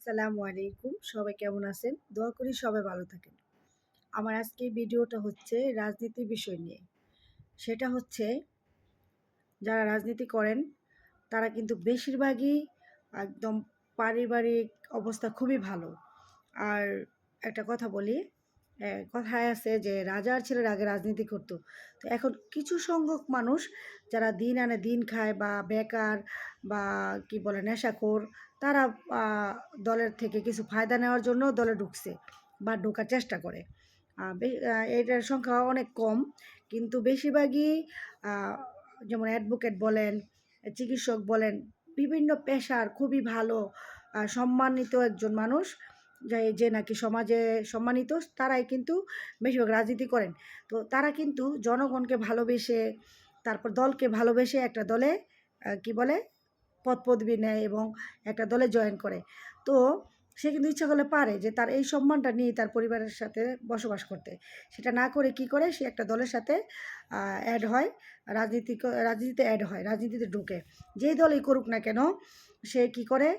আসসালামু আলাইকুম। সবাই কেমন আছেন? দোয়া করি সবাই ভালো থাকেন। আমার আজকের ভিডিওটা হচ্ছে রাজনীতির বিষয় নিয়ে। সেটা হচ্ছে যারা রাজনীতি করেন তারা কিন্তু বেশিরভাগই একদম পারিবারিক অবস্থা খুবই ভালো। আর একটা কথা বলি, কথায় আছে যে রাজার ছেলেরা আগে রাজনীতি করতো। তো এখন কিছু সংখ্যক মানুষ যারা দিন আনে দিন খায় বা বেকার বা কি বলে নেশাখোর, তারা আ দলের থেকে কিছু ফায়দা নেওয়ার জন্য দলে ঢুকছে বা ঢোকার চেষ্টা করে। এটার সংখ্যা অনেক কম। কিন্তু বেশিরভাগই আ যেমন অ্যাডভোকেট বলেন, চিকিৎসক বলেন, বিভিন্ন পেশার খুবই ভালো সম্মানিত একজন মানুষ যে নাকি সমাজে সম্মানিত, তারাই কিন্তু বেশিরভাগ রাজনীতি করেন। তো তারা কিন্তু জনগণকে ভালোবেসে, তারপর দলকে ভালোবেসে একটা দলে কি বলে পদপদবি নেয় এবং একটা দলে জয়েন করে। তো সে কিন্তু ইচ্ছা করলে পারে যে তার এই সম্মানটা নিয়ে তার পরিবারের সাথে বসবাস করতে। সেটা না করে কি করে, সে একটা দলের সাথে অ্যাড হয়, রাজনীতিতে অ্যাড হয়, রাজনীতিতে ঢুকে। যেই দলই করুক না কেন, সে কি করে,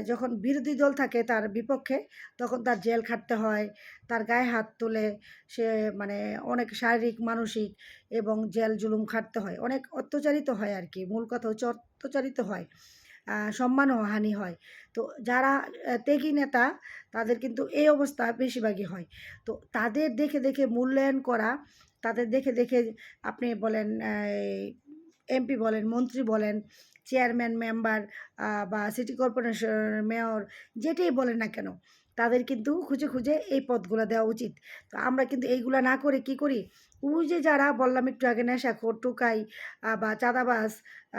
যখন বিরোধী দল থাকে তার বিপক্ষে, তখন তার জেল খাটতে হয়, তার গায়ে হাত তোলে, সে মানে অনেক শারীরিক, মানসিক এবং জেল জুলুম খাটতে হয়। অনেক অত্যাচারিত হয় আরকি। মূল কথা হচ্ছে অত্যাচারিত হয়। সম্মানও হানি হয়। তো যারা ত্যাগী নেতা, তাদের কিন্তু এই অবস্থা বেশিরভাগই হয়। তো তাদের দেখে, দেখে মূল্যায়ন করা, তাদের দেখে, দেখে আপনি বলেন এমপি বলেন, মন্ত্রী বলেন, চেয়ারম্যান, মেম্বার বা সিটি কর্পোরেশনের মেয়র, যেটাই বলেন না কেন, তাদের কিন্তু খুঁজে, খুঁজে এই পদগুলা দেওয়া উচিত। তো আমরা কিন্তু এইগুলা না করে কি করি? ওই যে যারা বললাম একটু আগে, নেশাখোর, টোকাই বা চাঁদাবাজ,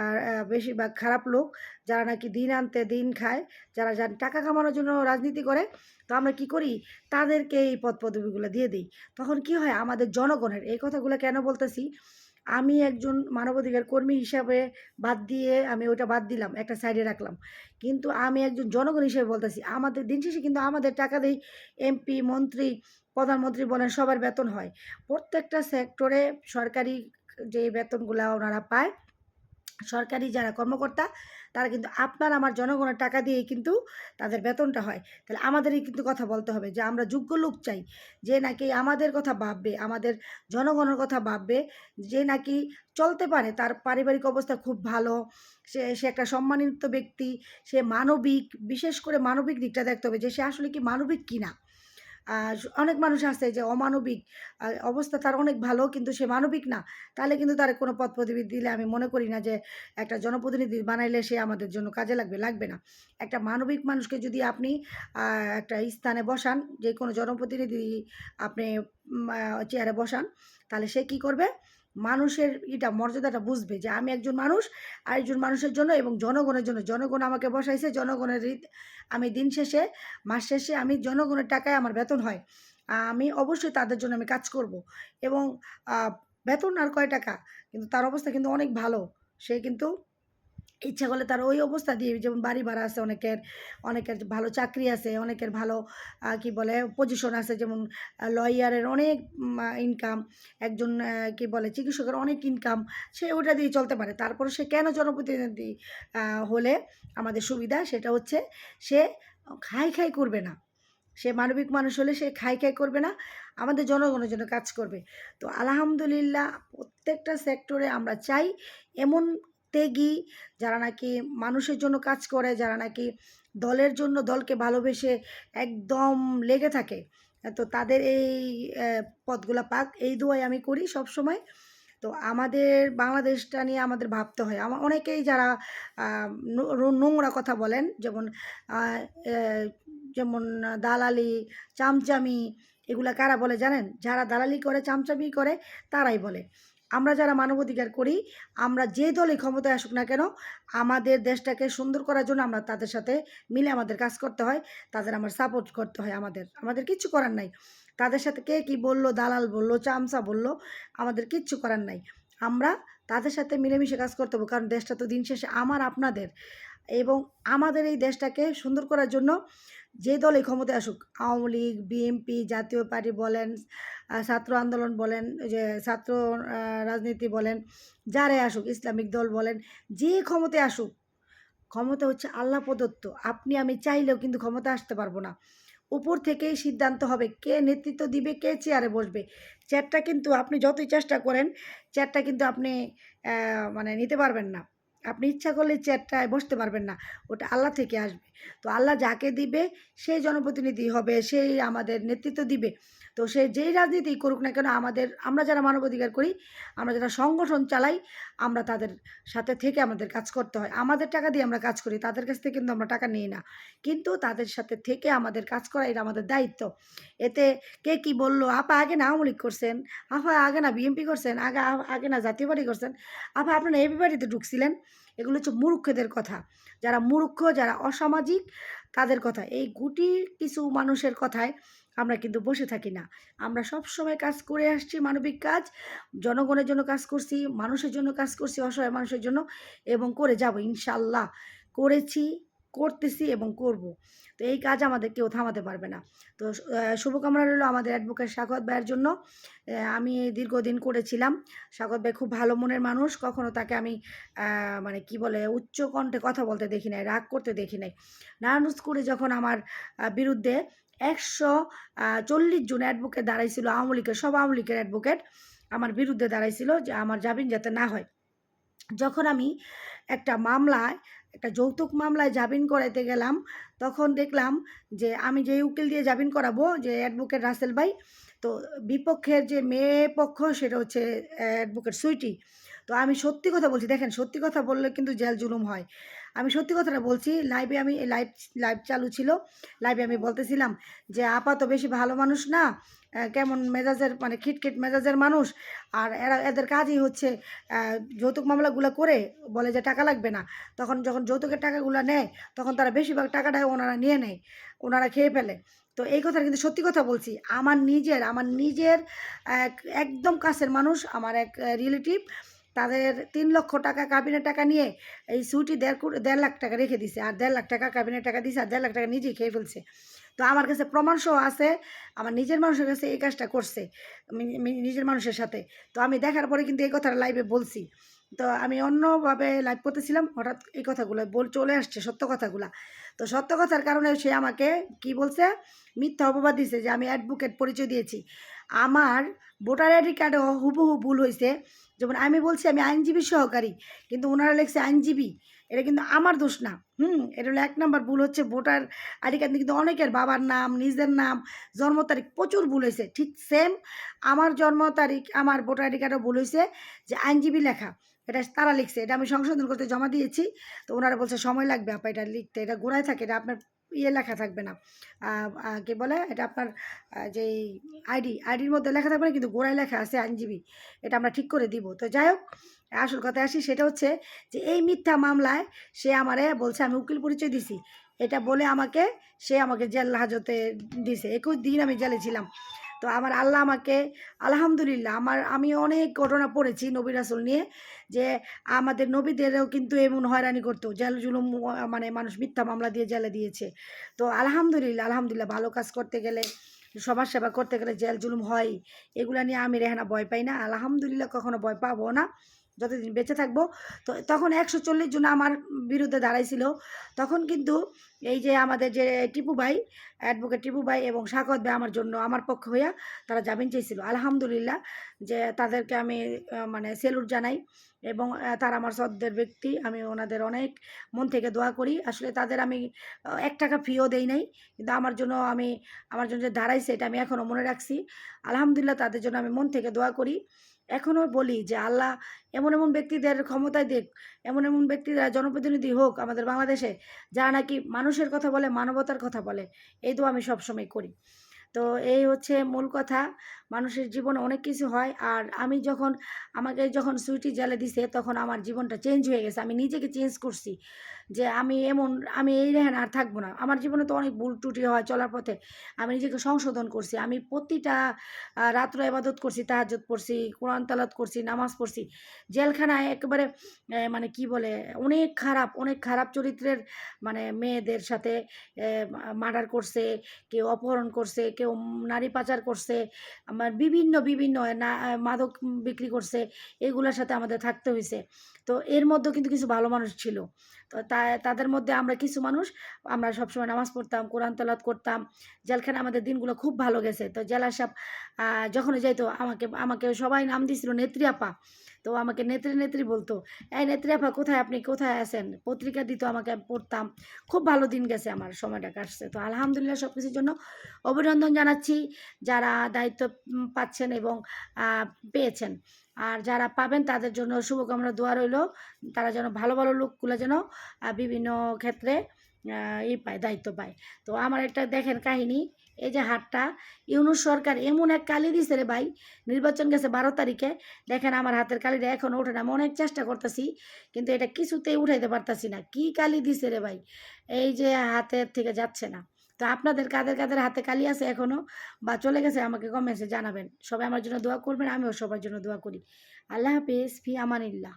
আর বেশিরভাগ খারাপ লোক, যারা নাকি দিন আনতে দিন খায়, যারা টাকা কামানোর জন্য রাজনীতি করে, তো আমরা কি করি? তাদেরকে এই পদপদবিগুলো দিয়ে দিই। তখন কি হয়? আমাদের জনগণের এই কথাগুলো কেন বলতেছি? আমি একজন মানবাধিকার কর্মী হিসাবে বাদ দিয়ে আমি ওটা বাদ দিলাম, একটা সাইডে রাখলাম। কিন্তু আমি একজন জনগণ হিসেবে বলতেছি, আমাদের দিন শেষে কিন্তু আমাদের টাকা দেই এমপি, মন্ত্রী, প্রধানমন্ত্রী বলেন, সবার বেতন হয়। প্রত্যেকটা সেক্টরে সরকারি যে বেতনগুলা ওনারা পায়, সরকারি যারা কর্মকর্তা, তারা কিন্তু আপনার আমার জনগণের টাকা দিয়েই কিন্তু তাদের বেতনটা হয়। তাহলে আমাদেরই কিন্তু কথা বলতে হবে যে আমরা যোগ্য লোক চাই, যে নাকি আমাদের কথা ভাববে, আমাদের জনগণের কথা ভাববে, যে নাকি চলতে পারে, তার পারিবারিক অবস্থা খুব ভালো, সে একটা সম্মানিত ব্যক্তি, সে মানবিক, বিশেষ করে মানবিক দিকটা দেখতে হবে যে সে আসলে কি মানবিক কিনা। অনেক মানুষ আছে যে অমানবিক, অবস্থা তার অনেক ভালো কিন্তু সে মানবিক না। তাহলে কিন্তু তার কোনো পদ-পদবি দিলে আমি মনে করি না যে একটা জনপ্রতিনিধি বানাইলে সে আমাদের জন্য কাজে লাগবে, লাগবে না। একটা মানবিক মানুষকে যদি আপনি আ একটা স্থানে বসান, যেকোনো জনপ্রতিনিধি আপনি চেয়ারে বসান, তাহলে সে কি করবে? মানুষের মর্যাদাটা বুঝবে যে আমি একজন মানুষ, আরেকজন মানুষের জন্য এবং জনগণের জন্য। জনগণ আমাকে বসাইছে, জনগণের আমি দিন শেষে, মাস শেষে আমি জনগণের টাকায় আমার বেতন হয়। আমি অবশ্যই তাদের জন্য আমি কাজ করব এবং আ বেতন আর কয় টাকা? কিন্তু তার অবস্থা কিন্তু অনেক ভালো। সে কিন্তু ইচ্ছা করলে তার ওই অবস্থা দিয়ে, যেমন বাড়ি ভাড়া আছে অনেকের, অনেকের ভালো চাকরি আছে, অনেকের ভালো কি বলে পজিশন আছে, যেমন লয়ারের অনেক ইনকাম, একজন কি বলে চিকিৎসকের অনেক ইনকাম, সে ওটা দিয়ে চলতে পারে। তারপরে সে কেন জনপ্রতিনিধি হলে আমাদের সুবিধা, সেটা হচ্ছে সে খাই করবে না। সে মানবিক মানুষ হলে সে খাই করবে না, আমাদের জনগণের জন্য কাজ করবে। তো আলহামদুলিল্লাহ, প্রত্যেকটা সেক্টরে আমরা চাই এমন ত্যাগী, যারা নাকি মানুষের জন্য কাজ করে, যারা নাকি দলের জন্য, দলকে ভালোবেসে একদম লেগে থাকে। তো তাদের এই পদগুলা পাক, এই দোয়াই আমি করি সবসময়। তো আমাদের বাংলাদেশটা নিয়ে আমাদের ভাবতে হয়। অনেকেই যারা আ নোংরা কথা বলেন, যেমন আ এ যেমন দালালি, চামচামি, এগুলা কারা বলে জানেন? যারা দালালি করে, চামচামি করে, তারাই বলে। আমরা যারা মানবাধিকার করি, আমরা যে দলই ক্ষমতায় আসুক না কেন, আমাদের দেশটাকে সুন্দর করার জন্য আমরা তাদের সাথে মিলে আমাদের কাজ করতে হয়। তাদের আমার সাপোর্ট করতে হয় আমাদের। আমাদের কিচ্ছু করার নাই। তাদের সাথে কে কি বলল, দালাল বলল, চামচা বলল, আমাদের কিচ্ছু করার নাই। আমরা তাদের সাথে মিলেমিশে কাজ করতে হবে। কারণ দেশটা তো দিন শেষে আমার, আপনাদের। এবং আমাদের এই দেশটাকে সুন্দর করার জন্য যে দলই ক্ষমতায় আসুক, আওয়ামী লীগ, বিএনপি, জাতীয় পার্টি বলেন, ছাত্র আন্দোলন বলেন, ওই যে ছাত্র রাজনীতি বলেন, যারাই আসুক, ইসলামিক দল বলেন, যে ক্ষমতায় আসুক, ক্ষমতা হচ্ছে আল্লাহ প্রদত্ত। আপনি আমি চাইলেও কিন্তু ক্ষমতা আসতে পারবো না। উপর থেকেই সিদ্ধান্ত হবে কে নেতৃত্ব দিবে, কে চেয়ারে বসবে। চেয়ারটা কিন্তু আপনি যতই চেষ্টা করেন, চেয়ারটা কিন্তু আপনি মানে নিতে পারবেন না। আপনি ইচ্ছা করলে চেয়ারটায় বসতে পারবেন না। ওটা আল্লাহ থেকে আসবে। তো আল্লাহ যাকে দিবে সেই জনপ্রতিনিধি হবে, সেই আমাদের নেতৃত্ব দিবে। তো সে যেই রাজনীতি করুক না কেন আমরা যারা মানবাধিকার করি, আমরা যারা সংগঠন চালাই, আমরা তাদের সাথে থেকে আমাদের কাজ করতে হয়। আমাদের টাকা দিয়ে আমরা কাজ করি, তাদের কাছ থেকে কিন্তু আমরা টাকা নিই না। কিন্তু তাদের সাথে থেকে আমাদের কাজ করা এটা আমাদের দায়িত্ব। এতে কে কি বলল, আপা আগে না আওয়ামী লীগ করছেন, আপা আগে না বিএনপি করছেন, আগে না জাতীয় পার্টি করছেন, আপা আপনারা এবি পার্টিতে ঢুকছিলেন। এগুলো হচ্ছে মূর্খদের কথা। যারা মূর্খ, যারা অসামাজিক, তাদের কথা। এই গুটি কিছু মানুষের কথায় আমরা কিন্তু বসে থাকি না। আমরা সবসময় কাজ করে আসছি, মানবিক কাজ। জনগণের জন্য কাজ করছি, মানুষের জন্য কাজ করছি, অসহায় মানুষের জন্য, এবং করে যাব ইনশাআল্লাহ। করেছি, করতেছি এবং করব। তো এই কাজ আমাদের কেউ থামাতে পারবে না। তো শুভকামনা রইল আমাদের অ্যাডভোকেট সাখাওয়াত ভাইয়ের জন্য। আমি দীর্ঘদিন করেছিলাম। সাখাওয়াত ভাই খুব ভালো মনের মানুষ। কখনো তাকে আমি মানে কি বলে উচ্চ কণ্ঠে কথা বলতে দেখি নাই, রাগ করতে দেখি নাই। নারায়ণগঞ্জ করে যখন আমার বিরুদ্ধে ১৪০ জন অ্যাডভোকেট দাঁড়াইছিল, আওয়ামী লীগের সব আওয়ামী লীগের অ্যাডভোকেট আমার বিরুদ্ধে দাঁড়াইছিল যে আমার জামিন যাতে না হয়। যখন আমি একটা মামলায়, একটা যৌতুক মামলায় জামিন করাইতে গেলাম, তখন দেখলাম যে আমি যে উকিল দিয়ে জামিন করাবো, যে অ্যাডভোকেট রাসেল ভাই, তো বিপক্ষের যে মেয়ে পক্ষ সেটা হচ্ছে অ্যাডভোকেট সুইটি। তো আমি সত্যি কথা বলছি, দেখেন সত্যি কথা বললে কিন্তু জেল জুলুম হয়। আমি সত্যি কথাটা বলছি, লাইভে আমি লাইভ লাইভ চালু ছিল, লাইভে আমি বলতেছিলাম যে আপা তো বেশি ভালো মানুষ না, কেমন মেজাজের মানে খিটখিট মেজাজের মানুষ, আর এদের কাজই হচ্ছে যৌতুক মামলাগুলো করে বলে যে টাকা লাগবে না। তখন যখন যৌতুকের টাকাগুলো নেয়, তখন তারা বেশিরভাগ টাকাটাই ওনারা নিয়ে নেয়, ওনারা খেয়ে ফেলে। তো এই কথাটা কিন্তু সত্যি কথা বলছি। আমার নিজের একদম কাছের মানুষ, আমার এক রিলেটিভ, তাদের ৩ লক্ষ টাকা কাবিনের টাকা নিয়ে এই সুইটি ১.৫ লাখ টাকা রেখে দিছে, আর ১.৫ লাখ টাকা কাবিনের টাকা দিছে, আর ১.৫ লাখ টাকা নিজেই খেয়ে ফেলছে। তো আমার কাছে প্রমাণসহ আছে, আমার নিজের মানুষের কাছে এই কাজটা করছে, নিজের মানুষের সাথে। তো আমি দেখার পরে কিন্তু এই কথাটা লাইভে বলছি। তো আমি অন্যভাবে লাইভ করতেছিলাম, হঠাৎ এই কথাগুলো চলে আসছে, সত্য কথাগুলা। তো সত্য কথার কারণে সে আমাকে কি বলছে, মিথ্যা অপবাদ দিছে যে আমি অ্যাডভোকেট পরিচয় দিয়েছি। আমার ভোটার আইডি কার্ডেও হুবহু ভুল হয়েছে। যেমন আমি বলছি আমি আইনজীবী সহকারী, কিন্তু ওনারা লিখছে আইনজীবী। এটা কিন্তু আমার দোষ না। এটা হলো ১ নাম্বার ভুল হচ্ছে, ভোটার আইডি কার্ডে কিন্তু অনেকের বাবার নাম, নিজের নাম, জন্ম তারিখ প্রচুর ভুল হয়েছে। ঠিক সেম আমার জন্ম তারিখ, আমার ভোটার আইডি কার্ডেও ভুল হয়েছে, যে আইনজীবী লেখা। এটা তারা লিখছে, এটা আমি সংশোধন করতে জমা দিয়েছি। তো ওনারা বলছে সময় লাগবে আপা এটা লিখতে, এটা গোড়ায় থাকে, এটা আপনার লেখা থাকবে না, কি বলে এটা আপনার যেই আইডির মধ্যে লেখা থাকবে না, কিন্তু গোড়ায় লেখা আছে আইনজীবী। এটা আমরা ঠিক করে দিব। তো যাই হোক, আসল কথায় আসি, সেটা হচ্ছে যে এই মিথ্যা মামলায় সে আমারে বলছে আমি উকিল পরিচয় দিছি। এটা বলে সে আমাকে জেল হাজতে দিছে। ২১ দিন আমি জেলে ছিলাম। তো আমার আল্লাহ আমাকে, আলহামদুলিল্লাহ, আমি অনেক ঘটনা পড়েছি নবী রাসূল নিয়ে, যে আমাদের নবীদেরও কিন্তু এমন হয়রানি করতো, জেল জুলুম, মানে মানুষ মিথ্যা মামলা দিয়ে জেলে দিয়েছে। তো আলহামদুলিল্লাহ ভালো কাজ করতে গেলে, সমাজ সেবা করতে গেলে জেল জুলুম হয়। এগুলা নিয়ে আমি রেহানা ভয় পাই না, আলহামদুলিল্লাহ কখনো ভয় পাবো না যতদিন বেঁচে থাকবো। তো তখন ১৪০ জন আমার বিরুদ্ধে দাঁড়াইছিল। তখন কিন্তু এই যে আমাদের যে টিপু ভাই, অ্যাডভোকেট টিপু ভাই এবং সাখাওয়াত ভাই আমার জন্য, আমার পক্ষ হইয়া তারা জামিন চেয়েছিল। আলহামদুলিল্লাহ, যে তাদেরকে আমি মানে সেলুট জানাই, এবং তারা আমার শ্রদ্ধের ব্যক্তি। আমি ওনাদের অনেক মন থেকে দোয়া করি। আসলে তাদের আমি ৳১ ফিও দেই নাই। কিন্তু আমার জন্য যে দাঁড়াইছে এটা আমি এখনও মনে রাখছি। আলহামদুলিল্লাহ, তাদের জন্য আমি মন থেকে দোয়া করি। এখনও বলি যে আল্লাহ এমন ব্যক্তিদের ক্ষমতায় দিক, এমন ব্যক্তিরা জনপ্রতিনিধি হোক আমাদের বাংলাদেশে, যারা নাকি মানুষের কথা বলে, মানবতার কথা বলে। এই দোয়া আমি সবসময় করি। তো এই হচ্ছে মূল কথা। মানুষের জীবনে অনেক কিছু হয়। আর আমাকে যখন সুইটি জেলে দিছে, তখন আমার জীবনটা চেঞ্জ হয়ে গেছে। আমি নিজেকে চেঞ্জ করছি যে আমি এই রেহেন আর থাকবো না। আমার জীবনে তো অনেক ভুল ত্রুটি হয় চলার পথে। আমি নিজেকে সংশোধন করছি। আমি প্রতিটা রাত্র ইবাদত করছি, তাহাজ্জুদ পড়ছি, কোরআন তেলাওয়াত করছি, নামাজ পড়ছি। জেলখানায় একেবারে মানে কি বলে, অনেক খারাপ চরিত্রের মানে মেয়েদের সাথে মার্ডার করছে, কেউ অপহরণ করছে, কেউ নারী পাচার করছে, আমার বিভিন্ন মাদক বিক্রি করছে। এগুলোর সাথে আমাদের থাকতে হইছে। তো এর মধ্যেও কিন্তু কিছু ভালো মানুষ ছিল। তো তাদের মধ্যে আমরা কিছু মানুষ আমরা সবসময় নামাজ পড়তাম, কোরআন তেলাওয়াত করতাম। জেলখানায় আমাদের দিনগুলো খুব ভালো গেছে। তো জেলা সাহেব যখনই যাইতো আমাকে আমাকে সবাই নাম দিয়েছিল নেত্রী আপা। তো আমাকে নেত্রী, নেত্রী বলতো। "এই নেত্রী আপা কোথায় আপনি? কোথায় আছেন?" পত্রিকা দিত আমাকে, আমি পড়তাম। খুব ভালো দিন গেছে আমার, সময়টা কাটছে। তো আলহামদুলিল্লাহ সবকিছুর জন্য অভিনন্দন জানাচ্ছি যারা দায়িত্ব পাচ্ছেন এবং আ পেয়েছেন। আর যারা পাবেন তাদের জন্য শুভকামনা, দোয়া রইল। তারা যেন ভালো, ভালো লোকগুলো যেন বিভিন্ন ক্ষেত্রে পায়, দায়িত্ব পায়। তো আমার একটা দেখেন কাহিনী, এই যে হাতটা ইউনূস সরকার এমন এক কালি দিছে রে ভাই, নির্বাচন গেছে ১২ তারিখে। দেখেন আমার হাতের কালিটা এখনো ওঠে না। আমি অনেক চেষ্টা করতেছি কিন্তু এটা কিছুতেই উঠাইতে পারতাছি না। কি কালি দিছে রে ভাই! এই যে হাতের থেকে যাচ্ছে না। তো আপনাদের কাদের, কাদের হাতে কালি আছে এখনো বা চলে গেছে আমাকে কমেন্টসে জানাবেন। সবাই আমার জন্য দোয়া করবেন, আমিও সবার জন্য দোয়া করি। আল্লাহ হাফেজ, ফি আমানিল্লাহ।